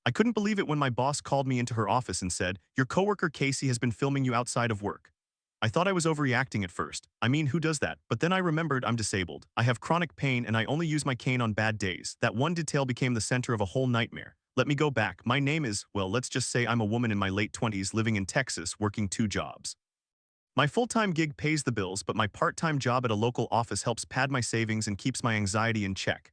I couldn't believe it when my boss called me into her office and said, "Your coworker Casey has been filming you outside of work." I thought I was overreacting at first. I mean, who does that? But then I remembered I'm disabled. I have chronic pain and I only use my cane on bad days. That one detail became the center of a whole nightmare. Let me go back. My name is, well, let's just say I'm a woman in my late 20s living in Texas working two jobs. My full-time gig pays the bills, but my part-time job at a local office helps pad my savings and keeps my anxiety in check.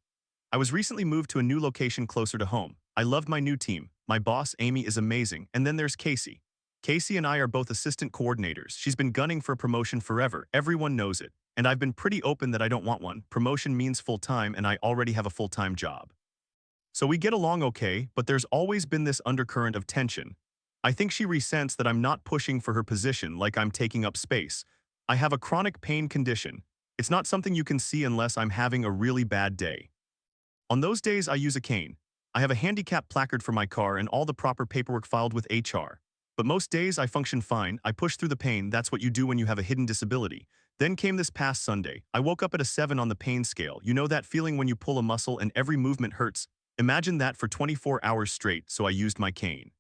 I was recently moved to a new location closer to home. I loved my new team. My boss, Amy, is amazing. And then there's Casey. Casey and I are both assistant coordinators. She's been gunning for a promotion forever. Everyone knows it. And I've been pretty open that I don't want one. Promotion means full-time and I already have a full-time job. So we get along okay, but there's always been this undercurrent of tension. I think she resents that I'm not pushing for her position like I'm taking up space. I have a chronic pain condition. It's not something you can see unless I'm having a really bad day. On those days, I use a cane. I have a handicap placard for my car and all the proper paperwork filed with HR. But most days, I function fine. I push through the pain. That's what you do when you have a hidden disability. Then came this past Sunday. I woke up at a 7 on the pain scale. You know that feeling when you pull a muscle and every movement hurts? Imagine that for 24 hours straight, so I used my cane.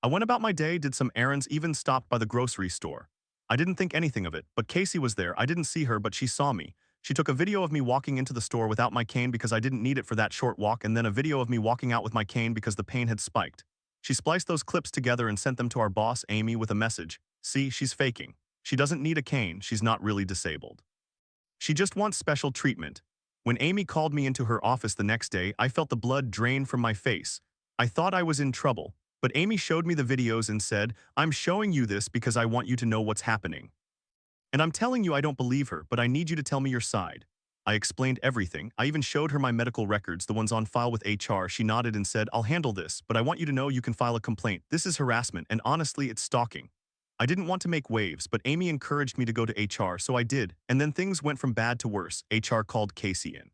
I went about my day, did some errands, even stopped by the grocery store. I didn't think anything of it, but Casey was there. I didn't see her, but she saw me. She took a video of me walking into the store without my cane because I didn't need it for that short walk, and then a video of me walking out with my cane because the pain had spiked. She spliced those clips together and sent them to our boss, Amy, with a message. See, she's faking. She doesn't need a cane. She's not really disabled. She just wants special treatment. When Amy called me into her office the next day, I felt the blood drain from my face. I thought I was in trouble, but Amy showed me the videos and said, "I'm showing you this because I want you to know what's happening. And I'm telling you I don't believe her, but I need you to tell me your side." I explained everything. I even showed her my medical records, the ones on file with HR. She nodded and said, "I'll handle this, but I want you to know you can file a complaint. This is harassment, and honestly, it's stalking." I didn't want to make waves, but Amy encouraged me to go to HR, so I did, and then things went from bad to worse. HR called Casey in.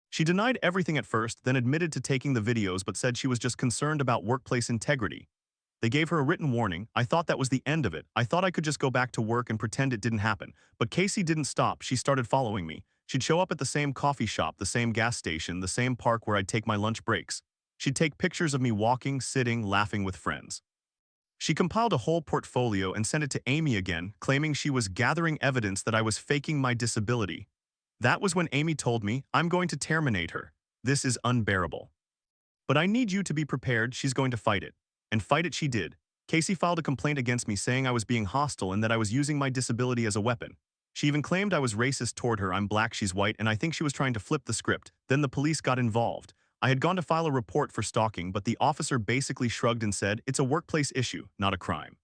She denied everything at first, then admitted to taking the videos but said she was just concerned about workplace integrity. They gave her a written warning. I thought that was the end of it. I thought I could just go back to work and pretend it didn't happen. But Casey didn't stop. She started following me. She'd show up at the same coffee shop, the same gas station, the same park where I'd take my lunch breaks. She'd take pictures of me walking, sitting, laughing with friends. She compiled a whole portfolio and sent it to Amy again, claiming she was gathering evidence that I was faking my disability. That was when Amy told me, "I'm going to terminate her. This is unbearable. But I need you to be prepared. She's going to fight it." And fight it she did. Casey filed a complaint against me saying I was being hostile and that I was using my disability as a weapon. She even claimed I was racist toward her. I'm black, she's white, and I think she was trying to flip the script. Then the police got involved. I had gone to file a report for stalking, but the officer basically shrugged and said, "It's a workplace issue, not a crime."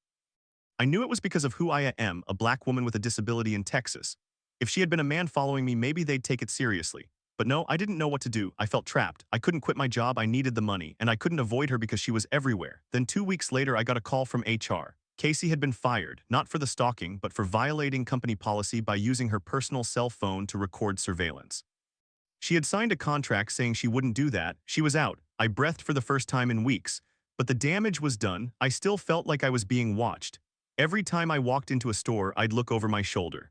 I knew it was because of who I am, a black woman with a disability in Texas. If she had been a man following me, maybe they'd take it seriously. But no, I didn't know what to do. I felt trapped. I couldn't quit my job. I needed the money, and I couldn't avoid her because she was everywhere. Then 2 weeks later, I got a call from HR. Casey had been fired, not for the stalking, but for violating company policy by using her personal cell phone to record surveillance. She had signed a contract saying she wouldn't do that. She was out. I breathed for the first time in weeks. But the damage was done. I still felt like I was being watched. Every time I walked into a store, I'd look over my shoulder.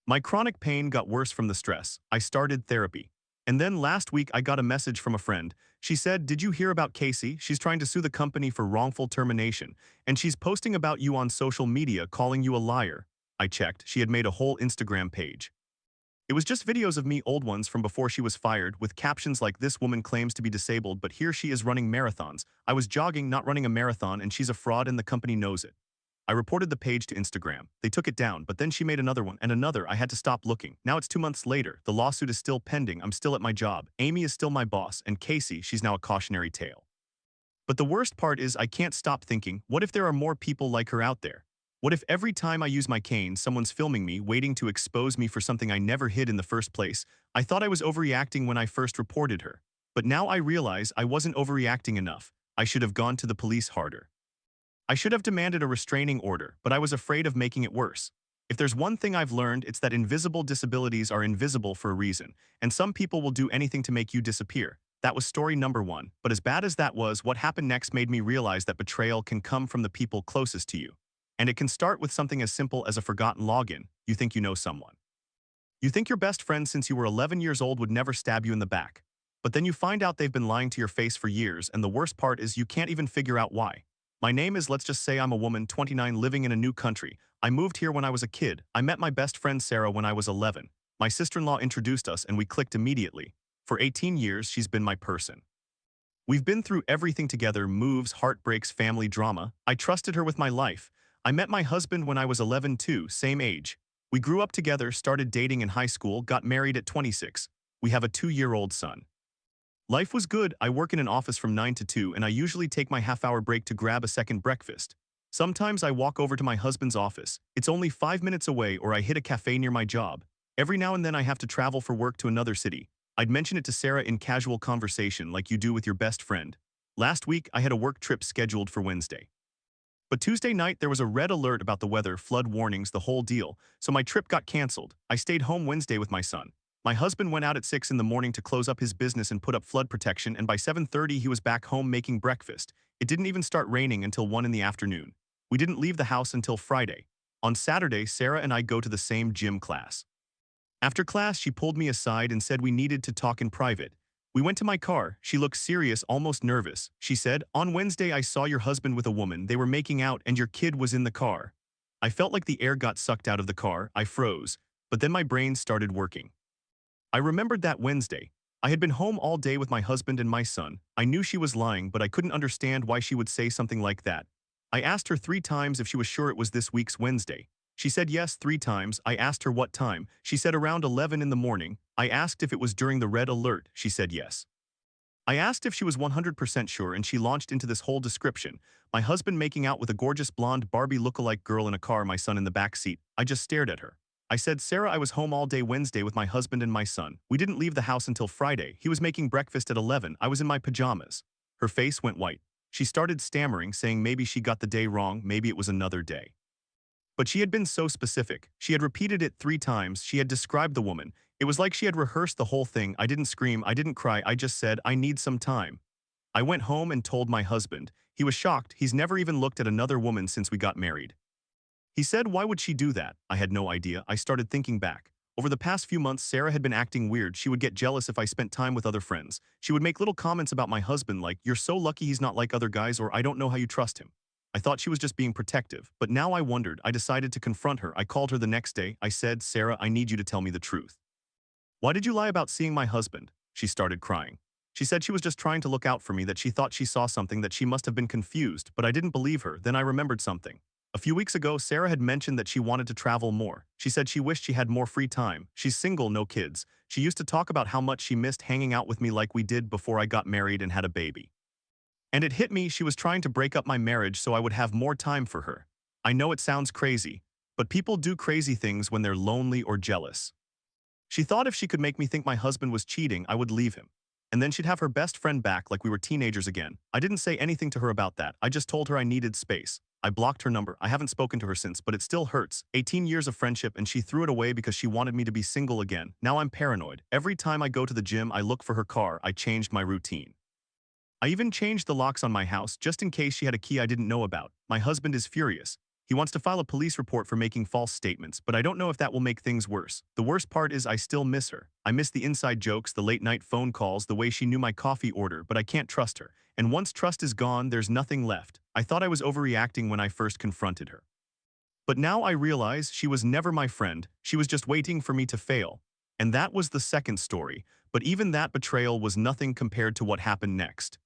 My chronic pain got worse from the stress. I started therapy. And then last week I got a message from a friend. She said, "Did you hear about Casey? She's trying to sue the company for wrongful termination. And she's posting about you on social media, calling you a liar." I checked. She had made a whole Instagram page. It was just videos of me, old ones from before she was fired, with captions like, "This woman claims to be disabled, but here she is running marathons. I was jogging, not running a marathon, and she's a fraud and the company knows it." I reported the page to Instagram. They took it down, but then she made another one and another. I had to stop looking. Now it's 2 months later. The lawsuit is still pending. I'm still at my job. Amy is still my boss, and Casey, she's now a cautionary tale. But the worst part is I can't stop thinking, what if there are more people like her out there? What if every time I use my cane, someone's filming me, waiting to expose me for something I never hid in the first place? I thought I was overreacting when I first reported her. But now I realize I wasn't overreacting enough. I should have gone to the police harder. I should have demanded a restraining order, but I was afraid of making it worse. If there's one thing I've learned, it's that invisible disabilities are invisible for a reason, and some people will do anything to make you disappear. That was story number 1. But as bad as that was, what happened next made me realize that betrayal can come from the people closest to you. And it can start with something as simple as a forgotten login. You think you know someone. You think your best friend since you were 11 years old would never stab you in the back. But then you find out they've been lying to your face for years, and the worst part is you can't even figure out why. My name is, let's just say I'm a woman, 29, living in a new country. I moved here when I was a kid. I met my best friend Sarah when I was 11. My sister-in-law introduced us and we clicked immediately. For 18 years, she's been my person. We've been through everything together, moves, heartbreaks, family drama. I trusted her with my life. I met my husband when I was 11 too, same age. We grew up together, started dating in high school, got married at 26. We have a 2-year-old son. Life was good. I work in an office from 9 to 2 and I usually take my half-hour break to grab a second breakfast. Sometimes I walk over to my husband's office. It's only 5 minutes away, or I hit a cafe near my job. Every now and then I have to travel for work to another city. I'd mention it to Sarah in casual conversation like you do with your best friend. Last week I had a work trip scheduled for Wednesday. But Tuesday night there was a red alert about the weather, flood warnings, the whole deal, so my trip got canceled. I stayed home Wednesday with my son. My husband went out at 6 in the morning to close up his business and put up flood protection, and by 7:30 he was back home making breakfast. It didn't even start raining until 1 in the afternoon. We didn't leave the house until Friday. On Saturday, Sarah and I go to the same gym class. After class, she pulled me aside and said we needed to talk in private. We went to my car. She looked serious, almost nervous. She said, "On Wednesday I saw your husband with a woman. They were making out and your kid was in the car." I felt like the air got sucked out of the car. I froze. But then my brain started working. I remembered that Wednesday. I had been home all day with my husband and my son. I knew she was lying, but I couldn't understand why she would say something like that. I asked her 3 times if she was sure it was this week's Wednesday. She said yes 3 times. I asked her what time. She said around 11 in the morning. I asked if it was during the red alert. She said yes. I asked if she was 100% sure, and she launched into this whole description. My husband making out with a gorgeous blonde Barbie lookalike girl in a car, my son in the back seat. I just stared at her. I said, "Sarah, I was home all day Wednesday with my husband and my son. We didn't leave the house until Friday. He was making breakfast at 11. I was in my pajamas." Her face went white. She started stammering, saying maybe she got the day wrong, maybe it was another day. But she had been so specific. She had repeated it 3 times. She had described the woman. It was like she had rehearsed the whole thing. I didn't scream. I didn't cry. I just said, "I need some time." I went home and told my husband. He was shocked. He's never even looked at another woman since we got married. He said, "Why would she do that?" I had no idea. I started thinking back. Over the past few months, Sarah had been acting weird. She would get jealous if I spent time with other friends. She would make little comments about my husband like, "You're so lucky he's not like other guys," or "I don't know how you trust him." I thought she was just being protective, but now I wondered. I decided to confront her. I called her the next day. I said, "Sarah, I need you to tell me the truth. Why did you lie about seeing my husband?" She started crying. She said she was just trying to look out for me, that she thought she saw something, that she must have been confused, but I didn't believe her. Then I remembered something. A few weeks ago, Sarah had mentioned that she wanted to travel more. She said she wished she had more free time. She's single, no kids. She used to talk about how much she missed hanging out with me like we did before I got married and had a baby. And it hit me, she was trying to break up my marriage so I would have more time for her. I know it sounds crazy, but people do crazy things when they're lonely or jealous. She thought if she could make me think my husband was cheating, I would leave him. And then she'd have her best friend back like we were teenagers again. I didn't say anything to her about that. I just told her I needed space. I blocked her number. I haven't spoken to her since, but it still hurts. 18 years of friendship, and she threw it away because she wanted me to be single again. Now I'm paranoid. Every time I go to the gym, I look for her car. I changed my routine. I even changed the locks on my house just in case she had a key I didn't know about. My husband is furious. He wants to file a police report for making false statements, but I don't know if that will make things worse. The worst part is I still miss her. I miss the inside jokes, the late-night phone calls, the way she knew my coffee order, but I can't trust her. And once trust is gone, there's nothing left. I thought I was overreacting when I first confronted her. But now I realize she was never my friend. She was just waiting for me to fail. And that was the second story. But even that betrayal was nothing compared to what happened next.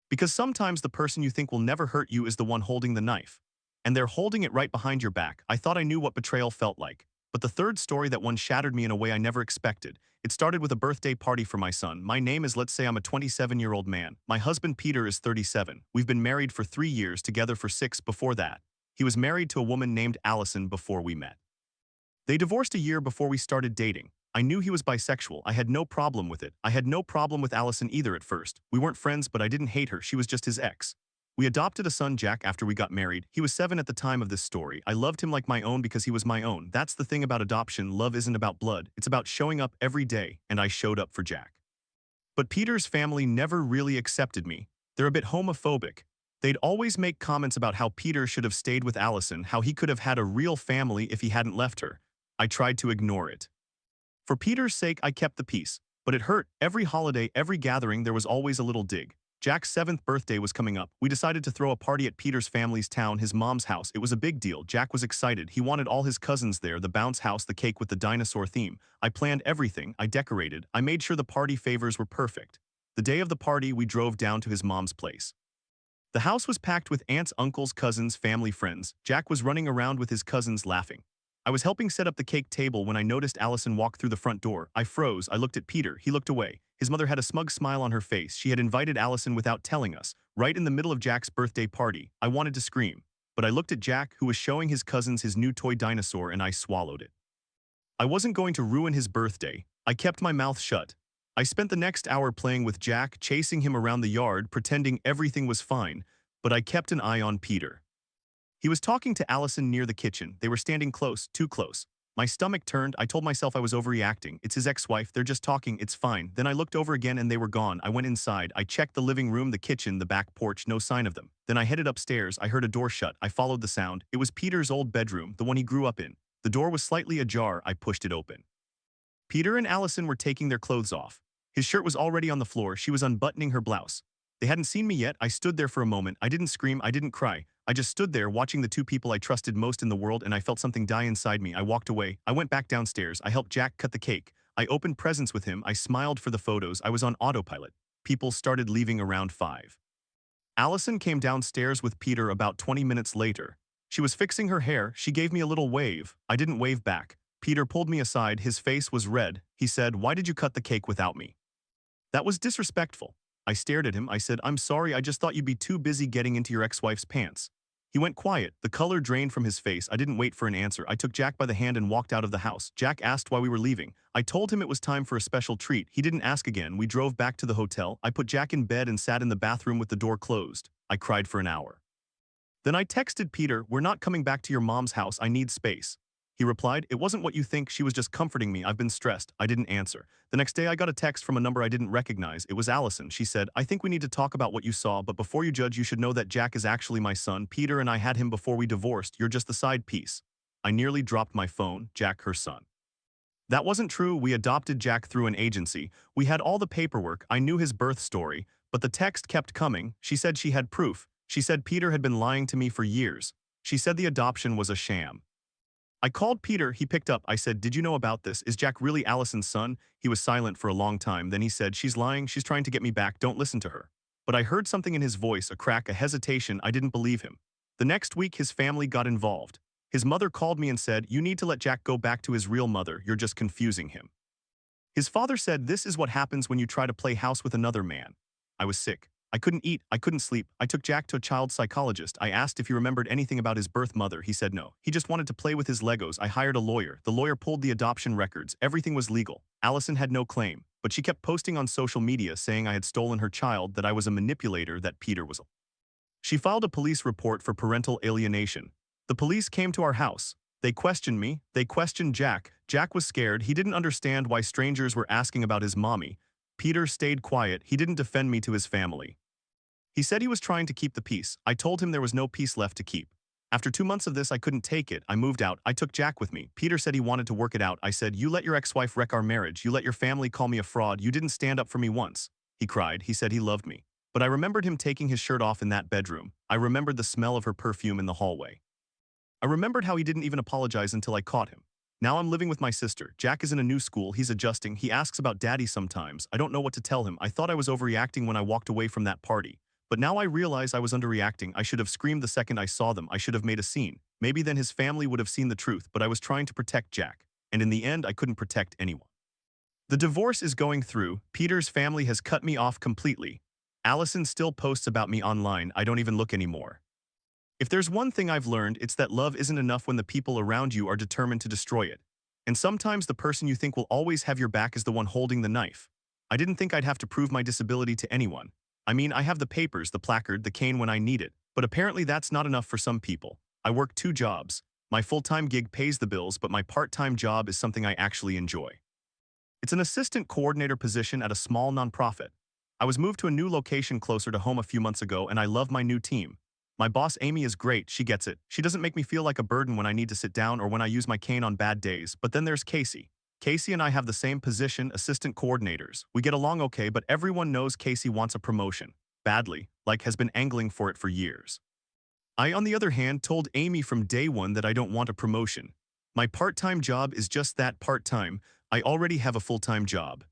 Because sometimes the person you think will never hurt you is the one holding the knife. And they're holding it right behind your back. I thought I knew what betrayal felt like. But the third story, that one shattered me in a way I never expected. It started with a birthday party for my son. My name is, let's say I'm a 27-year-old man. My husband Peter is 37. We've been married for 3 years, together for 6 before that. He was married to a woman named Allison before we met. They divorced a year before we started dating. I knew he was bisexual. I had no problem with it. I had no problem with Allison either at first. We weren't friends, but I didn't hate her. She was just his ex. We adopted a son, Jack, after we got married. He was 7 at the time of this story. I loved him like my own because he was my own. That's the thing about adoption. Love isn't about blood. It's about showing up every day, and I showed up for Jack. But Peter's family never really accepted me. They're a bit homophobic. They'd always make comments about how Peter should have stayed with Allison, how he could have had a real family if he hadn't left her. I tried to ignore it. For Peter's sake, I kept the peace. But it hurt. Every holiday, every gathering, there was always a little dig. Jack's 7th birthday was coming up. We decided to throw a party at Peter's family's town, his mom's house. It was a big deal. Jack was excited. He wanted all his cousins there, the bounce house, the cake with the dinosaur theme. I planned everything. I decorated. I made sure the party favors were perfect. The day of the party, we drove down to his mom's place. The house was packed with aunts, uncles, cousins, family, friends. Jack was running around with his cousins laughing. I was helping set up the cake table when I noticed Allison walk through the front door. I froze. I looked at Peter. He looked away. His mother had a smug smile on her face. She had invited Allison without telling us, right in the middle of Jack's birthday party. I wanted to scream, but I looked at Jack, who was showing his cousins his new toy dinosaur, and I swallowed it. I wasn't going to ruin his birthday. I kept my mouth shut. I spent the next hour playing with Jack, chasing him around the yard, pretending everything was fine, but I kept an eye on Peter. He was talking to Allison near the kitchen. They were standing close, too close. My stomach turned. I told myself I was overreacting. It's his ex-wife. They're just talking. It's fine. Then I looked over again and they were gone. I went inside. I checked the living room, the kitchen, the back porch. No sign of them. Then I headed upstairs. I heard a door shut. I followed the sound. It was Peter's old bedroom, the one he grew up in. The door was slightly ajar. I pushed it open. Peter and Allison were taking their clothes off. His shirt was already on the floor. She was unbuttoning her blouse. They hadn't seen me yet. I stood there for a moment. I didn't scream. I didn't cry. I just stood there watching the two people I trusted most in the world, and I felt something die inside me. I walked away. I went back downstairs. I helped Jack cut the cake. I opened presents with him. I smiled for the photos. I was on autopilot. People started leaving around 5. Allison came downstairs with Peter about 20 minutes later. She was fixing her hair. She gave me a little wave. I didn't wave back. Peter pulled me aside. His face was red. He said, "Why did you cut the cake without me?" That was disrespectful. I stared at him. I said, "I'm sorry, I just thought you'd be too busy getting into your ex-wife's pants." He went quiet. The color drained from his face. I didn't wait for an answer. I took Jack by the hand and walked out of the house. Jack asked why we were leaving. I told him it was time for a special treat. He didn't ask again. We drove back to the hotel. I put Jack in bed and sat in the bathroom with the door closed. I cried for an hour. Then I texted Peter, "We're not coming back to your mom's house. I need space." He replied, "It wasn't what you think. She was just comforting me. I've been stressed." I didn't answer. The next day I got a text from a number I didn't recognize. It was Allison. She said, "I think we need to talk about what you saw, but before you judge, you should know that Jack is actually my son. Peter and I had him before we divorced. You're just the side piece." I nearly dropped my phone. Jack, her son. That wasn't true. We adopted Jack through an agency. We had all the paperwork. I knew his birth story, but the text kept coming. She said she had proof. She said Peter had been lying to me for years. She said the adoption was a sham. I called Peter. He picked up. I said, "Did you know about this? Is Jack really Allison's son?" He was silent for a long time. Then he said, "She's lying. She's trying to get me back. Don't listen to her." But I heard something in his voice, a crack, a hesitation. I didn't believe him. The next week, his family got involved. His mother called me and said, "You need to let Jack go back to his real mother. You're just confusing him." His father said, "This is what happens when you try to play house with another man." I was sick. I couldn't eat. I couldn't sleep. I took Jack to a child psychologist. I asked if he remembered anything about his birth mother. He said no. He just wanted to play with his Legos. I hired a lawyer. The lawyer pulled the adoption records. Everything was legal. Allison had no claim, but she kept posting on social media saying I had stolen her child, that I was a manipulator, that Peter was. She filed a police report for parental alienation. The police came to our house. They questioned me. They questioned Jack. Jack was scared. He didn't understand why strangers were asking about his mommy. Peter stayed quiet. He didn't defend me to his family. He said he was trying to keep the peace. I told him there was no peace left to keep. After 2 months of this, I couldn't take it. I moved out. I took Jack with me. Peter said he wanted to work it out. I said, "You let your ex-wife wreck our marriage. You let your family call me a fraud. You didn't stand up for me once." He cried. He said he loved me. But I remembered him taking his shirt off in that bedroom. I remembered the smell of her perfume in the hallway. I remembered how he didn't even apologize until I caught him. Now I'm living with my sister. Jack is in a new school. He's adjusting. He asks about daddy sometimes. I don't know what to tell him. I thought I was overreacting when I walked away from that party. But now I realize I was underreacting. I should have screamed the second I saw them. I should have made a scene. Maybe then his family would have seen the truth, but I was trying to protect Jack. And in the end, I couldn't protect anyone. The divorce is going through. Peter's family has cut me off completely. Allison still posts about me online. I don't even look anymore. If there's one thing I've learned, it's that love isn't enough when the people around you are determined to destroy it. And sometimes the person you think will always have your back is the one holding the knife. I didn't think I'd have to prove my disability to anyone. I mean, I have the papers, the placard, the cane when I need it. But apparently that's not enough for some people. I work 2 jobs. My full-time gig pays the bills, but my part-time job is something I actually enjoy. It's an assistant coordinator position at a small nonprofit. I was moved to a new location closer to home a few months ago, and I love my new team. My boss Amy is great. She gets it. She doesn't make me feel like a burden when I need to sit down or when I use my cane on bad days. But then there's Casey. Casey and I have the same position, assistant coordinators. We get along okay, but everyone knows Casey wants a promotion. Badly, like has been angling for it for years. I, on the other hand, told Amy from day one that I don't want a promotion. My part-time job is just that, part-time. I already have a full-time job.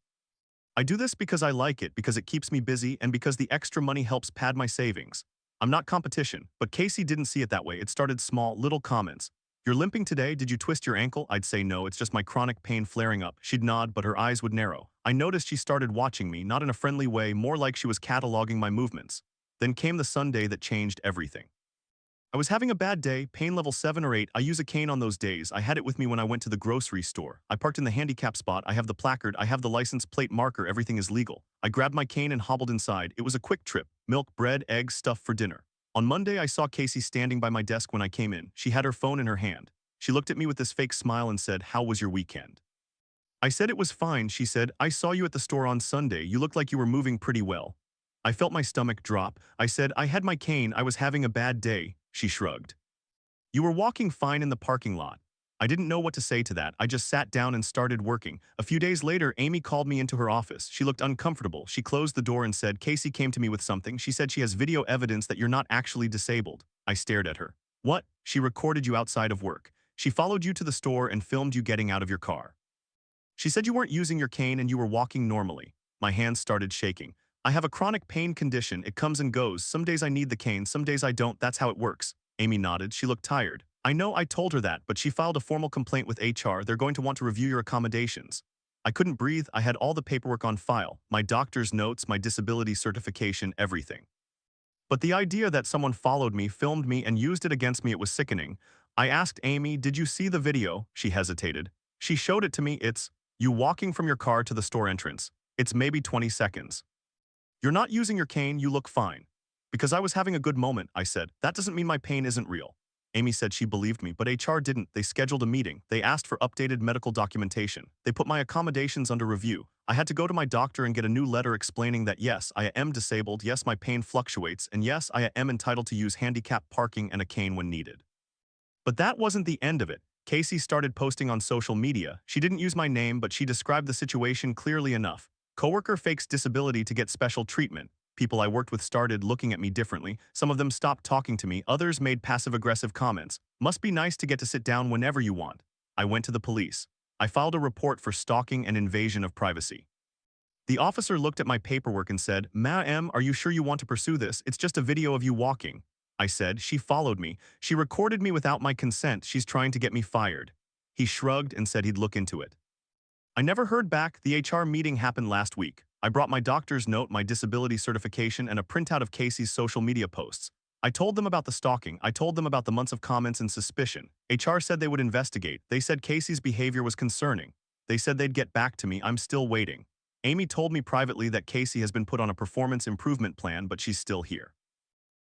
I do this because I like it, because it keeps me busy, and because the extra money helps pad my savings. I'm not competition, but Casey didn't see it that way. It started small, little comments. You're limping today, did you twist your ankle? I'd say no, it's just my chronic pain flaring up. She'd nod, but her eyes would narrow. I noticed she started watching me, not in a friendly way, more like she was cataloging my movements. Then came the Sunday that changed everything. I was having a bad day, pain level 7 or 8. I use a cane on those days. I had it with me when I went to the grocery store. I parked in the handicap spot. I have the placard. I have the license plate marker. Everything is legal. I grabbed my cane and hobbled inside. It was a quick trip. Milk, bread, eggs, stuff for dinner. On Monday, I saw Casey standing by my desk when I came in. She had her phone in her hand. She looked at me with this fake smile and said, "How was your weekend?" I said it was fine. She said, "I saw you at the store on Sunday. You looked like you were moving pretty well." I felt my stomach drop. I said, "I had my cane. I was having a bad day." She shrugged. "You were walking fine in the parking lot." I didn't know what to say to that. I just sat down and started working. A few days later, Amy called me into her office. She looked uncomfortable. She closed the door and said, "Casey came to me with something. She said she has video evidence that you're not actually disabled." I stared at her. "What?" "She recorded you outside of work. She followed you to the store and filmed you getting out of your car. She said you weren't using your cane and you were walking normally." My hands started shaking. "I have a chronic pain condition. It comes and goes. Some days I need the cane, some days I don't. That's how it works." Amy nodded. She looked tired. "I know, I told her that, but she filed a formal complaint with HR. They're going to want to review your accommodations." I couldn't breathe. I had all the paperwork on file. My doctor's notes, my disability certification, everything. But the idea that someone followed me, filmed me, and used it against me, it was sickening. I asked Amy, "Did you see the video?" She hesitated. She showed it to me. "It's you walking from your car to the store entrance. It's maybe 20 seconds. You're not using your cane, you look fine." Because I was having a good moment, I said, "That doesn't mean my pain isn't real." Amy said she believed me, but HR didn't. They scheduled a meeting. They asked for updated medical documentation. They put my accommodations under review. I had to go to my doctor and get a new letter explaining that yes, I am disabled, yes, my pain fluctuates, and yes, I am entitled to use handicap parking and a cane when needed. But that wasn't the end of it. Casey started posting on social media. She didn't use my name, but she described the situation clearly enough. Coworker fakes disability to get special treatment. People I worked with started looking at me differently. Some of them stopped talking to me. Others made passive-aggressive comments. "Must be nice to get to sit down whenever you want." I went to the police. I filed a report for stalking and invasion of privacy. The officer looked at my paperwork and said, "Ma'am, are you sure you want to pursue this? It's just a video of you walking." I said, "She followed me. She recorded me without my consent. She's trying to get me fired." He shrugged and said he'd look into it. I never heard back. The HR meeting happened last week. I brought my doctor's note, my disability certification, and a printout of Casey's social media posts. I told them about the stalking. I told them about the months of comments and suspicion. HR said they would investigate. They said Casey's behavior was concerning. They said they'd get back to me. I'm still waiting. Amy told me privately that Casey has been put on a performance improvement plan, but she's still here.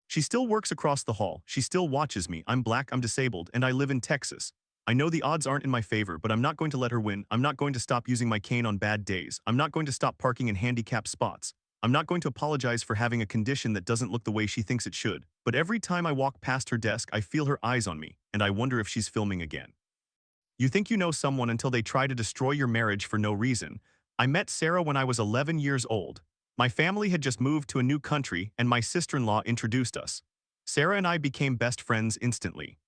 She still works across the hall. She still watches me. I'm black, I'm disabled, and I live in Texas. I know the odds aren't in my favor, but I'm not going to let her win. I'm not going to stop using my cane on bad days. I'm not going to stop parking in handicapped spots. I'm not going to apologize for having a condition that doesn't look the way she thinks it should. But every time I walk past her desk, I feel her eyes on me, and I wonder if she's filming again. You think you know someone until they try to destroy your marriage for no reason. I met Sarah when I was 11 years old. My family had just moved to a new country, and my sister-in-law introduced us. Sarah and I became best friends instantly.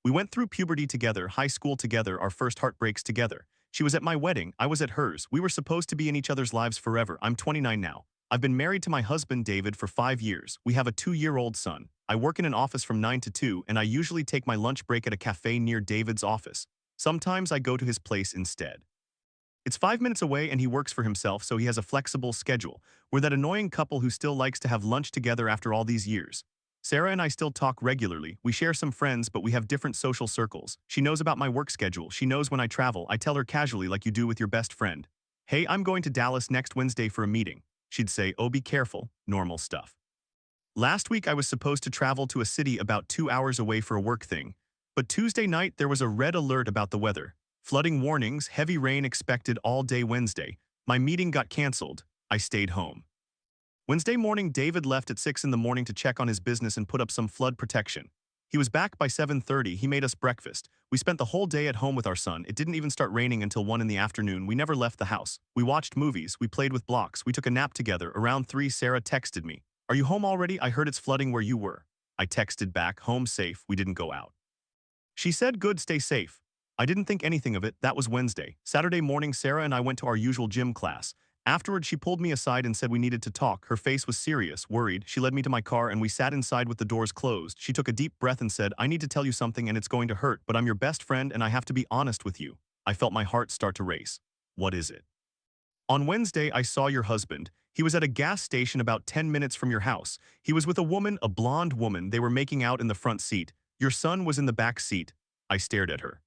We went through puberty together, high school together, our first heartbreaks together. She was at my wedding, I was at hers. We were supposed to be in each other's lives forever. I'm 29 now. I've been married to my husband, David, for 5 years. We have a 2-year-old son. I work in an office from 9 to 2, and I usually take my lunch break at a cafe near David's office. Sometimes I go to his place instead. It's 5 minutes away and he works for himself, so he has a flexible schedule. We're that annoying couple who still likes to have lunch together after all these years. Sarah and I still talk regularly. We share some friends, but we have different social circles. She knows about my work schedule. She knows when I travel. I tell her casually like you do with your best friend. "Hey, I'm going to Dallas next Wednesday for a meeting." She'd say, "Oh, be careful," normal stuff. Last week I was supposed to travel to a city about 2 hours away for a work thing. But Tuesday night there was a red alert about the weather. Flooding warnings, heavy rain expected all day Wednesday. My meeting got canceled. I stayed home. Wednesday morning, David left at 6 in the morning to check on his business and put up some flood protection. He was back by 7:30. He made us breakfast. We spent the whole day at home with our son. It didn't even start raining until 1 in the afternoon. We never left the house. We watched movies. We played with blocks. We took a nap together. Around 3, Sarah texted me. Are you home already? I heard it's flooding where you were. I texted back, home safe. We didn't go out. She said, good, stay safe. I didn't think anything of it. That was Wednesday. Saturday morning, Sarah and I went to our usual gym class. Afterward, she pulled me aside and said we needed to talk. Her face was serious, worried. She led me to my car and we sat inside with the doors closed. She took a deep breath and said, I need to tell you something and it's going to hurt, but I'm your best friend and I have to be honest with you. I felt my heart start to race. What is it? On Wednesday, I saw your husband. He was at a gas station about 10 minutes from your house. He was with a woman, a blonde woman. They were making out in the front seat. Your son was in the back seat. I stared at her.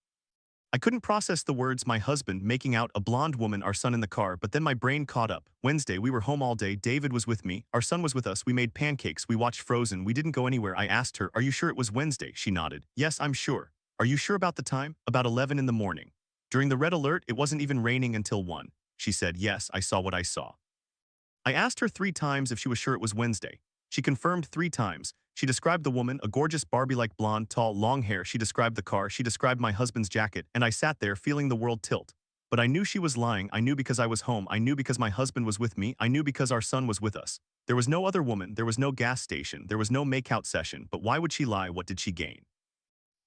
I couldn't process the words my husband, making out, a blonde woman, our son in the car, but then my brain caught up. Wednesday, we were home all day. David was with me. Our son was with us. We made pancakes. We watched Frozen. We didn't go anywhere. I asked her, are you sure it was Wednesday? She nodded. Yes, I'm sure. Are you sure about the time? About 11 in the morning. During the red alert, it wasn't even raining until 1. She said, yes, I saw what I saw. I asked her 3 times if she was sure it was Wednesday. She confirmed 3 times. She described the woman, a gorgeous Barbie-like blonde, tall, long hair. She described the car. She described my husband's jacket, and I sat there feeling the world tilt. But I knew she was lying. I knew because I was home. I knew because my husband was with me. I knew because our son was with us. There was no other woman. There was no gas station. There was no make-out session. But why would she lie? What did she gain?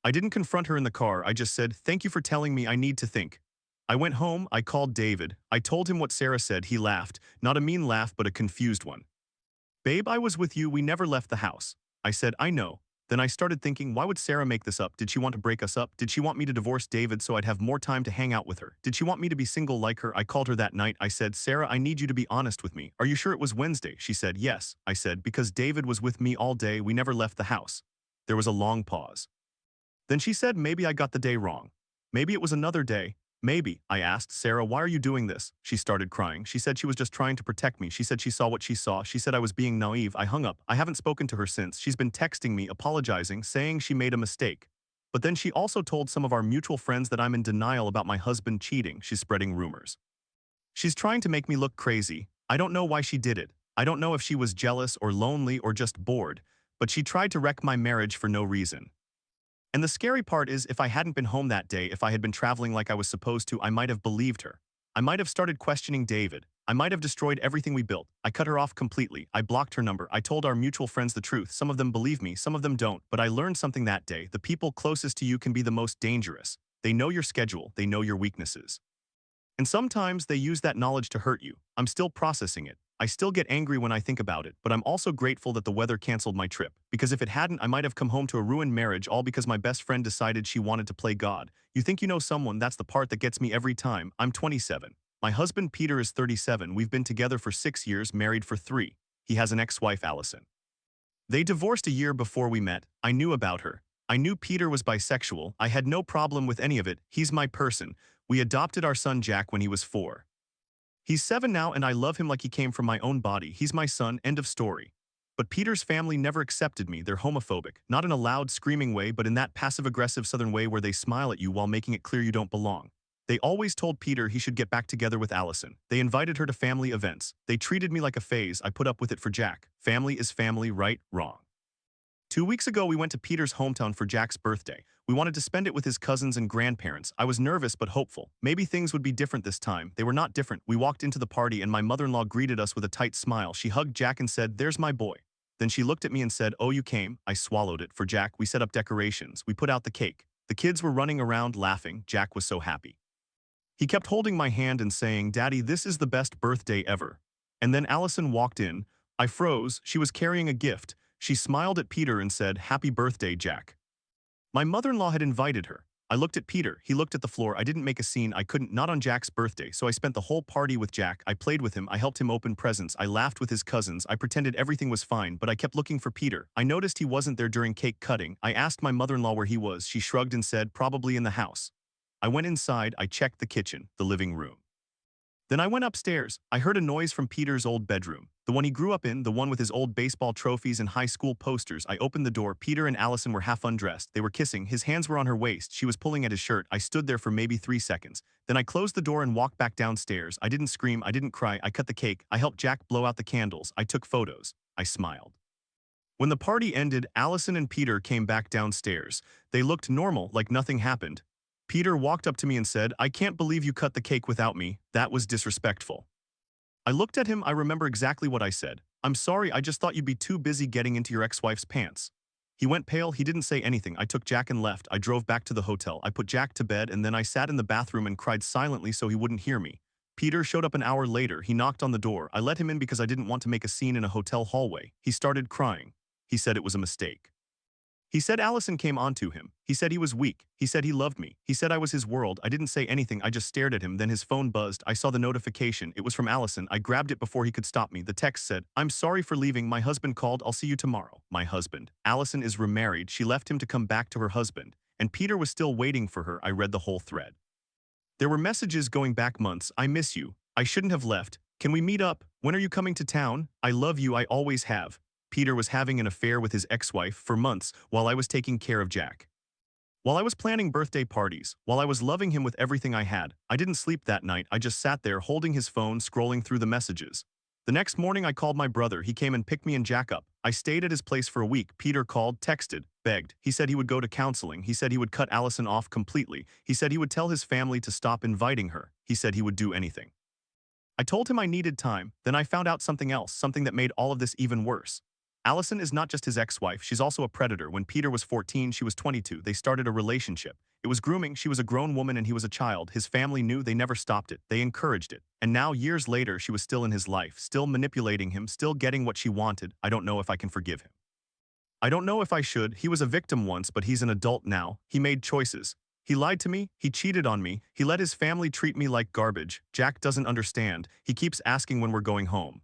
I didn't confront her in the car. I just said, thank you for telling me. I need to think. I went home. I called David. I told him what Sarah said. He laughed. Not a mean laugh, but a confused one. Babe, I was with you. We never left the house. I said, I know. Then I started thinking, why would Sarah make this up? Did she want to break us up? Did she want me to divorce David so I'd have more time to hang out with her? Did she want me to be single like her? I called her that night. I said, Sarah, I need you to be honest with me. Are you sure it was Wednesday? She said, yes. I said, because David was with me all day. We never left the house. There was a long pause. Then she said, maybe I got the day wrong. Maybe it was another day. Maybe. I asked, Sarah, why are you doing this? She started crying. She said she was just trying to protect me. She said she saw what she saw. She said I was being naive. I hung up. I haven't spoken to her since. She's been texting me, apologizing, saying she made a mistake. But then she also told some of our mutual friends that I'm in denial about my husband cheating. She's spreading rumors. She's trying to make me look crazy. I don't know why she did it. I don't know if she was jealous or lonely or just bored, but she tried to wreck my marriage for no reason. And the scary part is, if I hadn't been home that day, if I had been traveling like I was supposed to, I might have believed her. I might have started questioning David. I might have destroyed everything we built. I cut her off completely. I blocked her number. I told our mutual friends the truth. Some of them believe me, some of them don't. But I learned something that day. The people closest to you can be the most dangerous. They know your schedule. They know your weaknesses. And sometimes they use that knowledge to hurt you. I'm still processing it. I still get angry when I think about it, but I'm also grateful that the weather canceled my trip, because if it hadn't, I might have come home to a ruined marriage, all because my best friend decided she wanted to play God. You think you know someone, that's the part that gets me every time. I'm 27. My husband Peter is 37. We've been together for 6 years, married for 3. He has an ex-wife, Allison. They divorced a year before we met. I knew about her. I knew Peter was bisexual. I had no problem with any of it. He's my person. We adopted our son Jack when he was 4. He's 7 now and I love him like he came from my own body. He's my son, end of story. But Peter's family never accepted me. They're homophobic. Not in a loud, screaming way, but in that passive-aggressive southern way where they smile at you while making it clear you don't belong. They always told Peter he should get back together with Allison. They invited her to family events. They treated me like a phase. I put up with it for Jack. Family is family, right, wrong. 2 weeks ago, we went to Peter's hometown for Jack's birthday. We wanted to spend it with his cousins and grandparents. I was nervous but hopeful. Maybe things would be different this time. They were not different. We walked into the party and my mother-in-law greeted us with a tight smile. She hugged Jack and said, there's my boy. Then she looked at me and said, oh, you came? I swallowed it. For Jack, we set up decorations. We put out the cake. The kids were running around laughing. Jack was so happy. He kept holding my hand and saying, Daddy, this is the best birthday ever. And then Allison walked in. I froze. She was carrying a gift. She smiled at Peter and said, happy birthday, Jack. My mother-in-law had invited her. I looked at Peter. He looked at the floor. I didn't make a scene. I couldn't, not on Jack's birthday, so I spent the whole party with Jack. I played with him. I helped him open presents. I laughed with his cousins. I pretended everything was fine, but I kept looking for Peter. I noticed he wasn't there during cake cutting. I asked my mother-in-law where he was. She shrugged and said, probably in the house. I went inside. I checked the kitchen, the living room. Then I went upstairs. I heard a noise from Peter's old bedroom, the one he grew up in, the one with his old baseball trophies and high school posters. I opened the door. Peter and Allison were half undressed. They were kissing. His hands were on her waist. She was pulling at his shirt. I stood there for maybe 3 seconds. Then I closed the door and walked back downstairs. I didn't scream. I didn't cry. I cut the cake. I helped Jack blow out the candles. I took photos. I smiled. When the party ended, Allison and Peter came back downstairs. They looked normal, like nothing happened. Peter walked up to me and said, "I can't believe you cut the cake without me. That was disrespectful." I looked at him. I remember exactly what I said. "I'm sorry, I just thought you'd be too busy getting into your ex-wife's pants." He went pale. He didn't say anything. I took Jack and left. I drove back to the hotel. I put Jack to bed and then I sat in the bathroom and cried silently so he wouldn't hear me. Peter showed up an hour later. He knocked on the door. I let him in because I didn't want to make a scene in a hotel hallway. He started crying. He said it was a mistake. He said Allison came onto him. He said he was weak. He said he loved me. He said I was his world. I didn't say anything. I just stared at him. Then his phone buzzed. I saw the notification. It was from Allison. I grabbed it before he could stop me. The text said, "I'm sorry for leaving. My husband called. I'll see you tomorrow." My husband. Allison is remarried. She left him to come back to her husband. And Peter was still waiting for her. I read the whole thread. There were messages going back months. "I miss you. I shouldn't have left. Can we meet up? When are you coming to town? I love you. I always have." Peter was having an affair with his ex-wife for months while I was taking care of Jack. While I was planning birthday parties, while I was loving him with everything I had, I didn't sleep that night. I just sat there holding his phone, scrolling through the messages. The next morning I called my brother. He came and picked me and Jack up. I stayed at his place for a week. Peter called, texted, begged. He said he would go to counseling. He said he would cut Allison off completely. He said he would tell his family to stop inviting her. He said he would do anything. I told him I needed time. Then I found out something else, something that made all of this even worse. Allison is not just his ex-wife, she's also a predator. When Peter was 14, she was 22. They started a relationship. It was grooming. She was a grown woman and he was a child. His family knew. They never stopped it. They encouraged it. And now, years later, she was still in his life, still manipulating him, still getting what she wanted. I don't know if I can forgive him. I don't know if I should. He was a victim once, but he's an adult now. He made choices. He lied to me. He cheated on me. He let his family treat me like garbage. Jack doesn't understand. He keeps asking when we're going home.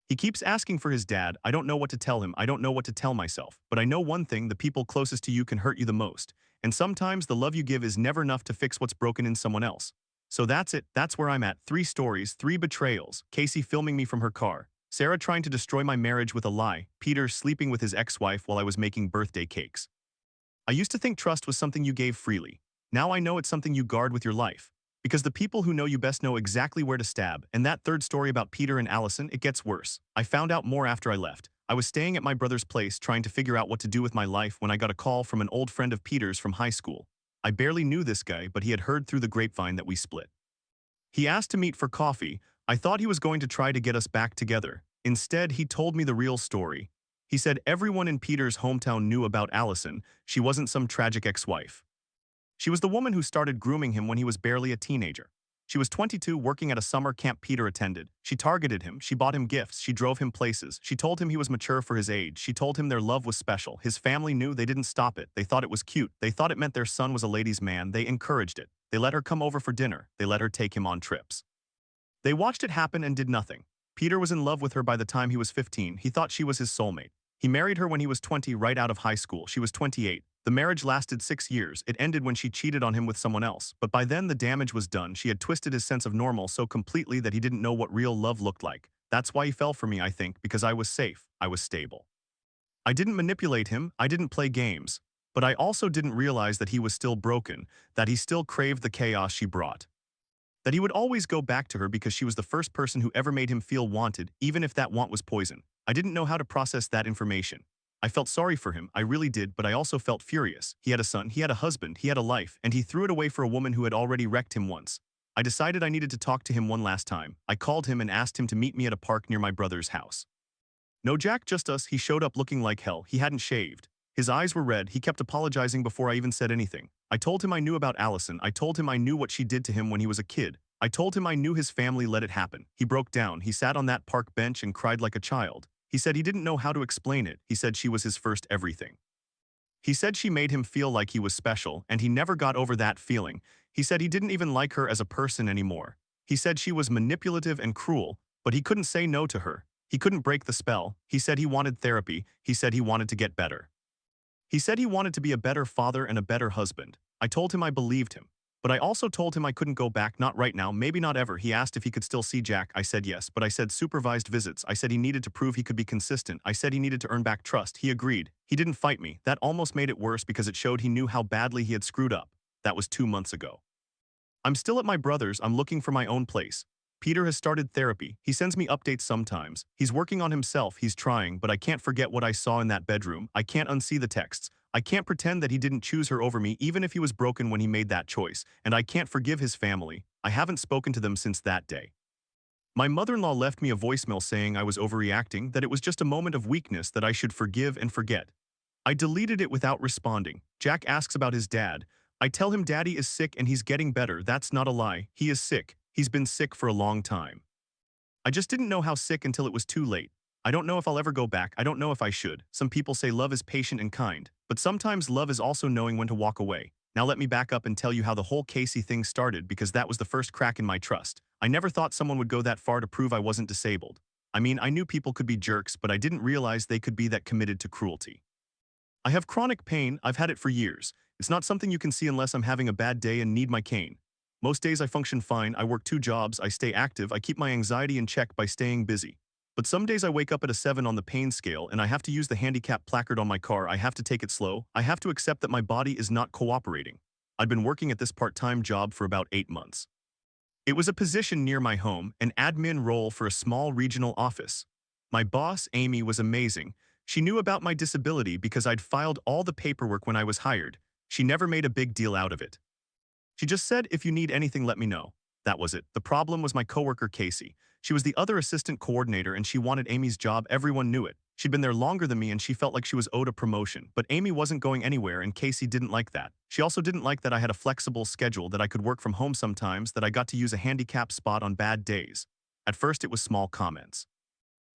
He keeps asking for his dad. I don't know what to tell him. I don't know what to tell myself. But I know one thing: the people closest to you can hurt you the most. And sometimes the love you give is never enough to fix what's broken in someone else. So that's it. That's where I'm at. 3 stories, 3 betrayals. Casey filming me from her car. Sarah trying to destroy my marriage with a lie. Peter sleeping with his ex-wife while I was making birthday cakes. I used to think trust was something you gave freely. Now I know it's something you guard with your life. Because the people who know you best know exactly where to stab. And that 3rd story about Peter and Allison, it gets worse. I found out more after I left. I was staying at my brother's place trying to figure out what to do with my life when I got a call from an old friend of Peter's from high school. I barely knew this guy, but he had heard through the grapevine that we split. He asked to meet for coffee. I thought he was going to try to get us back together. Instead, he told me the real story. He said everyone in Peter's hometown knew about Allison. She wasn't some tragic ex-wife. She was the woman who started grooming him when he was barely a teenager. She was 22, working at a summer camp Peter attended. She targeted him. She bought him gifts. She drove him places. She told him he was mature for his age. She told him their love was special. His family knew. They didn't stop it. They thought it was cute. They thought it meant their son was a ladies' man. They encouraged it. They let her come over for dinner. They let her take him on trips. They watched it happen and did nothing. Peter was in love with her by the time he was 15. He thought she was his soulmate. He married her when he was 20, right out of high school. She was 28. The marriage lasted 6 years. It ended when she cheated on him with someone else. But by then the damage was done. She had twisted his sense of normal so completely that he didn't know what real love looked like. That's why he fell for me, I think, because I was safe. I was stable. I didn't manipulate him. I didn't play games. But I also didn't realize that he was still broken, that he still craved the chaos she brought. That he would always go back to her because she was the first person who ever made him feel wanted, even if that want was poison. I didn't know how to process that information. I felt sorry for him, I really did, but I also felt furious. He had a son, he had a husband, he had a life, and he threw it away for a woman who had already wrecked him once. I decided I needed to talk to him one last time. I called him and asked him to meet me at a park near my brother's house. No Jack, just us. He showed up looking like hell. He hadn't shaved. His eyes were red. He kept apologizing before I even said anything. I told him I knew about Allison. I told him I knew what she did to him when he was a kid. I told him I knew his family let it happen. He broke down. He sat on that park bench and cried like a child. He said he didn't know how to explain it. He said she was his first everything. He said she made him feel like he was special, and he never got over that feeling. He said he didn't even like her as a person anymore. He said she was manipulative and cruel, but he couldn't say no to her. He couldn't break the spell. He said he wanted therapy. He said he wanted to get better. He said he wanted to be a better father and a better husband. I told him I believed him. But I also told him I couldn't go back, not right now, maybe not ever. He asked if he could still see Jack. I said yes, but I said supervised visits. I said he needed to prove he could be consistent. I said he needed to earn back trust. He agreed. He didn't fight me. That almost made it worse because it showed he knew how badly he had screwed up. That was 2 months ago. I'm still at my brother's. I'm looking for my own place. Peter has started therapy. He sends me updates sometimes. He's working on himself, he's trying, but I can't forget what I saw in that bedroom. I can't unsee the texts. I can't pretend that he didn't choose her over me even if he was broken when he made that choice, and I can't forgive his family. I haven't spoken to them since that day. My mother-in-law left me a voicemail saying I was overreacting, that it was just a moment of weakness that I should forgive and forget. I deleted it without responding. Jack asks about his dad. I tell him Daddy is sick and he's getting better. That's not a lie. He is sick. He's been sick for a long time. I just didn't know how sick until it was too late. I don't know if I'll ever go back. I don't know if I should. Some people say love is patient and kind, but sometimes love is also knowing when to walk away. Now let me back up and tell you how the whole Casey thing started, because that was the first crack in my trust. I never thought someone would go that far to prove I wasn't disabled. I mean, I knew people could be jerks, but I didn't realize they could be that committed to cruelty. I have chronic pain. I've had it for years. It's not something you can see unless I'm having a bad day and need my cane. Most days I function fine. I work 2 jobs, I stay active, I keep my anxiety in check by staying busy. But some days I wake up at a 7 on the pain scale and I have to use the handicap placard on my car. I have to take it slow. I have to accept that my body is not cooperating. I'd been working at this part-time job for about 8 months. It was a position near my home, an admin role for a small regional office. My boss, Amy, was amazing. She knew about my disability because I'd filed all the paperwork when I was hired. She never made a big deal out of it. She just said, if you need anything, let me know. That was it. The problem was my coworker, Casey. She was the other assistant coordinator and she wanted Amy's job. Everyone knew it. She'd been there longer than me and she felt like she was owed a promotion. But Amy wasn't going anywhere and Casey didn't like that. She also didn't like that I had a flexible schedule, that I could work from home sometimes, that I got to use a handicap spot on bad days. At first it was small comments.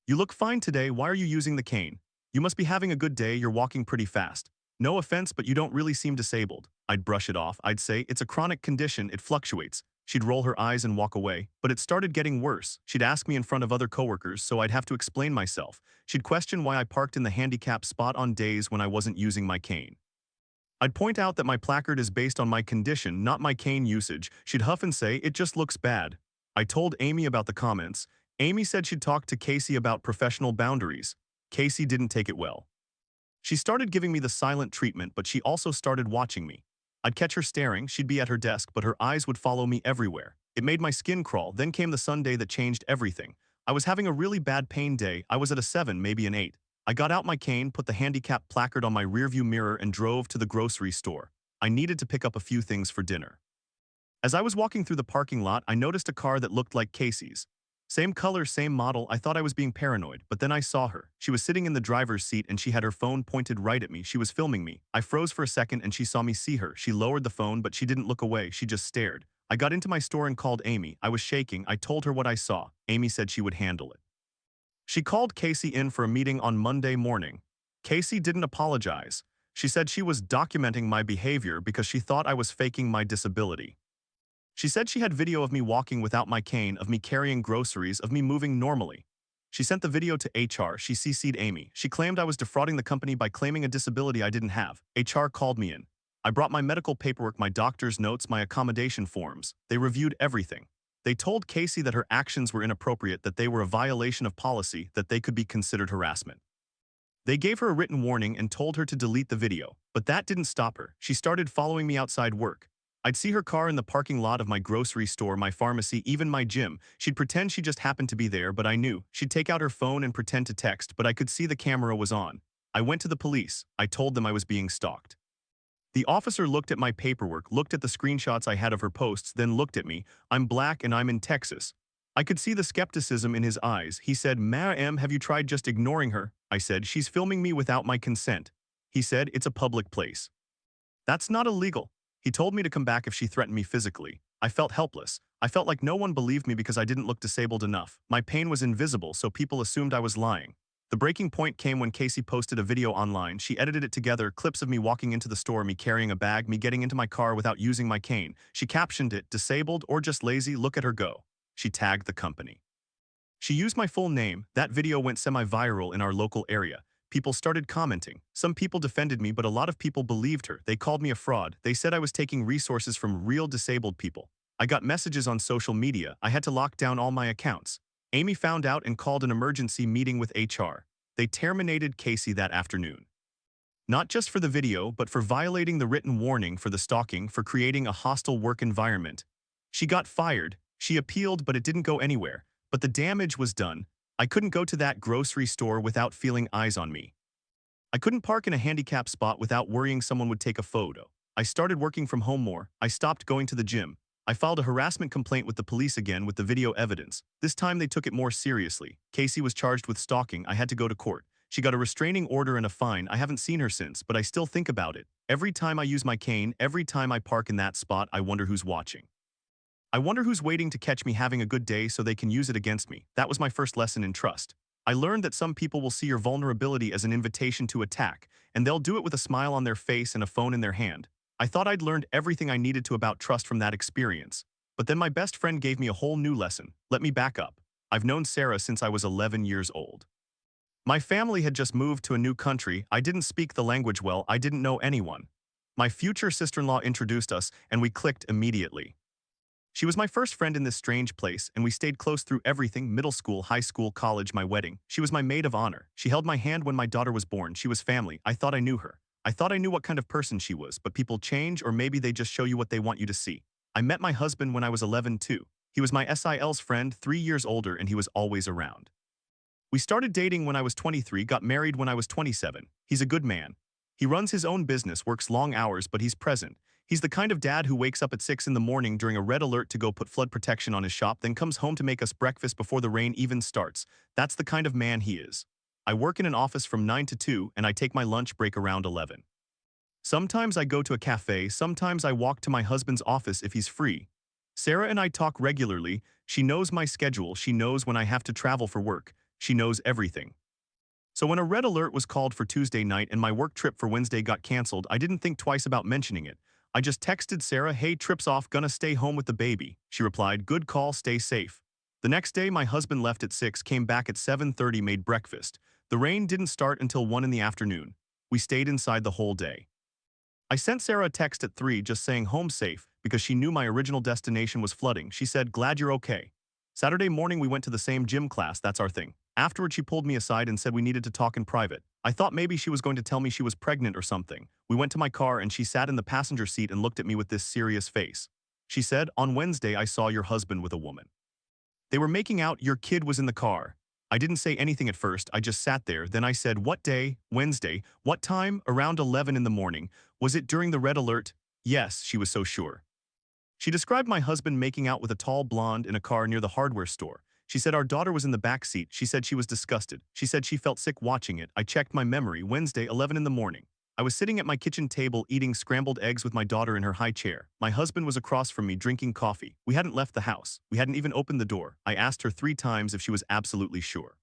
You look fine today. Why are you using the cane? You must be having a good day. You're walking pretty fast. No offense, but you don't really seem disabled. I'd brush it off. I'd say, it's a chronic condition, it fluctuates. She'd roll her eyes and walk away, but it started getting worse. She'd ask me in front of other coworkers, so I'd have to explain myself. She'd question why I parked in the handicap spot on days when I wasn't using my cane. I'd point out that my placard is based on my condition, not my cane usage. She'd huff and say, it just looks bad. I told Amy about the comments. Amy said she'd talk to Casey about professional boundaries. Casey didn't take it well. She started giving me the silent treatment, but she also started watching me. I'd catch her staring. She'd be at her desk, but her eyes would follow me everywhere. It made my skin crawl. Then came the Sunday that changed everything. I was having a really bad pain day. I was at a 7, maybe an 8. I got out my cane, put the handicap placard on my rearview mirror and drove to the grocery store. I needed to pick up a few things for dinner. As I was walking through the parking lot, I noticed a car that looked like Casey's. Same color, same model. I thought I was being paranoid, but then I saw her. She was sitting in the driver's seat and she had her phone pointed right at me. She was filming me. I froze for a second and she saw me see her. She lowered the phone, but she didn't look away. She just stared. I got into my store and called Amy. I was shaking. I told her what I saw. Amy said she would handle it. She called Casey in for a meeting on Monday morning. Casey didn't apologize. She said she was documenting my behavior because she thought I was faking my disability. She said she had video of me walking without my cane, of me carrying groceries, of me moving normally. She sent the video to HR. She CC'd Amy. She claimed I was defrauding the company by claiming a disability I didn't have. HR called me in. I brought my medical paperwork, my doctor's notes, my accommodation forms. They reviewed everything. They told Casey that her actions were inappropriate, that they were a violation of policy, that they could be considered harassment. They gave her a written warning and told her to delete the video, but that didn't stop her. She started following me outside work. I'd see her car in the parking lot of my grocery store, my pharmacy, even my gym. She'd pretend she just happened to be there, but I knew. She'd take out her phone and pretend to text, but I could see the camera was on. I went to the police. I told them I was being stalked. The officer looked at my paperwork, looked at the screenshots I had of her posts, then looked at me. I'm black and I'm in Texas. I could see the skepticism in his eyes. He said, "Ma'am, have you tried just ignoring her?" I said, "She's filming me without my consent." He said, "It's a public place. That's not illegal." He told me to come back if she threatened me physically. I felt helpless. I felt like no one believed me because I didn't look disabled enough. My pain was invisible, so people assumed I was lying. The breaking point came when Casey posted a video online. She edited it together, clips of me walking into the store, me carrying a bag, me getting into my car without using my cane. She captioned it, "Disabled or just lazy, look at her go." She tagged the company. She used my full name. That video went semi-viral in our local area. People started commenting. Some people defended me, but a lot of people believed her. They called me a fraud. They said I was taking resources from real disabled people. I got messages on social media. I had to lock down all my accounts. Amy found out and called an emergency meeting with HR. They terminated Casey that afternoon. Not just for the video, but for violating the written warning, for the stalking, for creating a hostile work environment. She got fired. She appealed, but it didn't go anywhere. But the damage was done. I couldn't go to that grocery store without feeling eyes on me. I couldn't park in a handicapped spot without worrying someone would take a photo. I started working from home more. I stopped going to the gym. I filed a harassment complaint with the police again with the video evidence. This time they took it more seriously. Casey was charged with stalking. I had to go to court. She got a restraining order and a fine. I haven't seen her since, but I still think about it. Every time I use my cane, every time I park in that spot, I wonder who's watching. I wonder who's waiting to catch me having a good day so they can use it against me. That was my first lesson in trust. I learned that some people will see your vulnerability as an invitation to attack, and they'll do it with a smile on their face and a phone in their hand. I thought I'd learned everything I needed to about trust from that experience. But then my best friend gave me a whole new lesson. Let me back up. I've known Sarah since I was 11 years old. My family had just moved to a new country. I didn't speak the language well. I didn't know anyone. My future sister-in-law introduced us, and we clicked immediately. She was my first friend in this strange place, and we stayed close through everything: middle school, high school, college, my wedding. She was my maid of honor. She held my hand when my daughter was born. She was family. I thought I knew her. I thought I knew what kind of person she was, but people change, or maybe they just show you what they want you to see. I met my husband when I was 11 too. He was my SIL's friend, 3 years older, and he was always around. We started dating when I was 23, got married when I was 27. He's a good man. He runs his own business, works long hours, but he's present. He's the kind of dad who wakes up at 6 in the morning during a red alert to go put flood protection on his shop, then comes home to make us breakfast before the rain even starts. That's the kind of man he is. I work in an office from 9 to 2, and I take my lunch break around 11. Sometimes I go to a cafe, sometimes I walk to my husband's office if he's free. Sarah and I talk regularly. She knows my schedule, she knows when I have to travel for work. She knows everything. So when a red alert was called for Tuesday night and my work trip for Wednesday got canceled, I didn't think twice about mentioning it. I just texted Sarah, "Hey, trip's off, gonna stay home with the baby." She replied, "Good call, stay safe." The next day, my husband left at 6, came back at 7:30, made breakfast. The rain didn't start until 1 in the afternoon. We stayed inside the whole day. I sent Sarah a text at 3 just saying home safe because she knew my original destination was flooding. She said, "Glad you're okay." Saturday morning we went to the same gym class, that's our thing. Afterward she pulled me aside and said we needed to talk in private. I thought maybe she was going to tell me she was pregnant or something. We went to my car and she sat in the passenger seat and looked at me with this serious face. She said, "On Wednesday I saw your husband with a woman. They were making out, your kid was in the car." I didn't say anything at first, I just sat there. Then I said, "What day?" "Wednesday." "What time?" "Around 11 in the morning." "Was it during the red alert?" "Yes," she was so sure. She described my husband making out with a tall blonde in a car near the hardware store. She said our daughter was in the back seat. She said she was disgusted. She said she felt sick watching it. I checked my memory. Wednesday, 11 in the morning. I was sitting at my kitchen table eating scrambled eggs with my daughter in her high chair. My husband was across from me drinking coffee. We hadn't left the house. We hadn't even opened the door. I asked her 3 times if she was absolutely sure.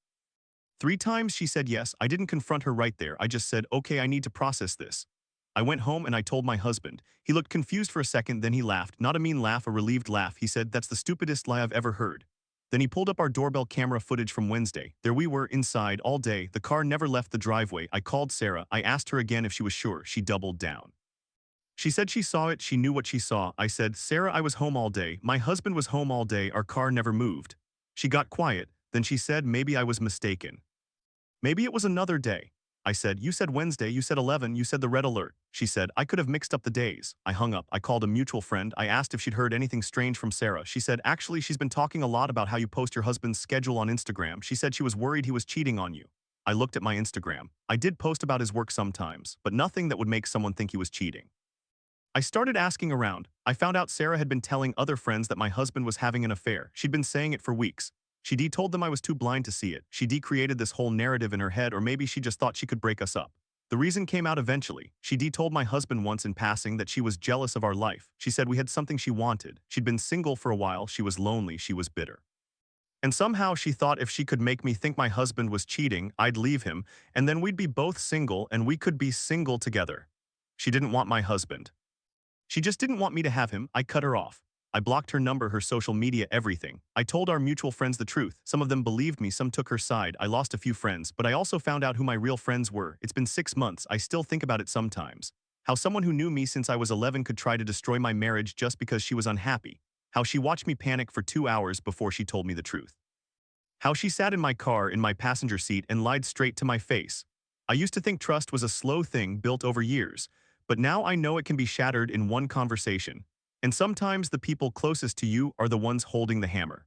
3 times she said yes. I didn't confront her right there. I just said, "Okay, I need to process this." I went home and I told my husband. He looked confused for a second, then he laughed. Not a mean laugh, a relieved laugh. He said, "That's the stupidest lie I've ever heard." Then he pulled up our doorbell camera footage from Wednesday. There we were, inside, all day. The car never left the driveway. I called Sarah. I asked her again if she was sure. She doubled down. She said she saw it. She knew what she saw. I said, "Sarah, I was home all day. My husband was home all day. Our car never moved." She got quiet. Then she said, "Maybe I was mistaken. Maybe it was another day." I said, "You said Wednesday, you said 11, you said the red alert." She said, "I could have mixed up the days." I hung up. I called a mutual friend. I asked if she'd heard anything strange from Sarah. She said, "Actually, she's been talking a lot about how you post your husband's schedule on Instagram. She said she was worried he was cheating on you." I looked at my Instagram. I did post about his work sometimes, but nothing that would make someone think he was cheating. I started asking around. I found out Sarah had been telling other friends that my husband was having an affair. She'd been saying it for weeks. She told them I was too blind to see it. She created this whole narrative in her head, or maybe she just thought she could break us up. The reason came out eventually. She told my husband once in passing that she was jealous of our life. She said we had something she wanted. She'd been single for a while. She was lonely. She was bitter. And somehow she thought if she could make me think my husband was cheating, I'd leave him, and then we'd be both single and we could be single together. She didn't want my husband. She just didn't want me to have him. I cut her off. I blocked her number, her social media, everything. I told our mutual friends the truth. Some of them believed me, some took her side. I lost a few friends, but I also found out who my real friends were. It's been 6 months. I still think about it sometimes. How someone who knew me since I was 11 could try to destroy my marriage just because she was unhappy. How she watched me panic for 2 hours before she told me the truth. How she sat in my car in my passenger seat and lied straight to my face. I used to think trust was a slow thing built over years, but now I know it can be shattered in one conversation. And sometimes the people closest to you are the ones holding the hammer.